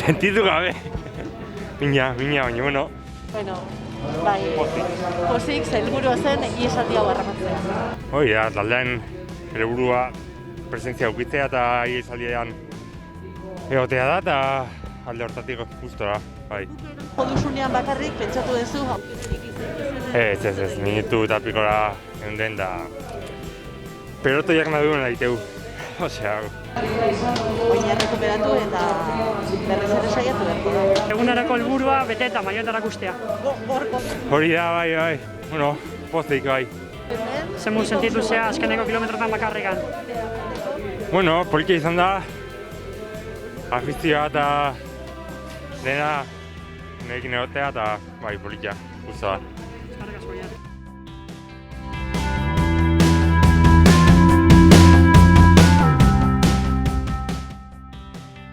Sentitu gabe. Mina, baina, Bueno, bai, pozik, helburua zen esaldi hau harramatzea. hori da, taldean helburua presentzia ukitzea eta esaldian egotea da, eta alde hortatik gustora, bai. Joduzunean bakarrik, pentsatu duzu, Ez, minutu eta pikora eunden da pelotoiak naduen daiteu. Osea, oina rekuperatu eta berriz ere saiatu beharko da. Egunarako helburua bete eta maioetarak ustea. hori da, bai. Bueno, pozik, bai. Zemuz sentitu zea azkeneko kilometrotan bakarrikan. Bueno, politia izan da, afizioa eta dena nerekin egotea eta bai, politia, guztua. Eskerrik asko, Iaz.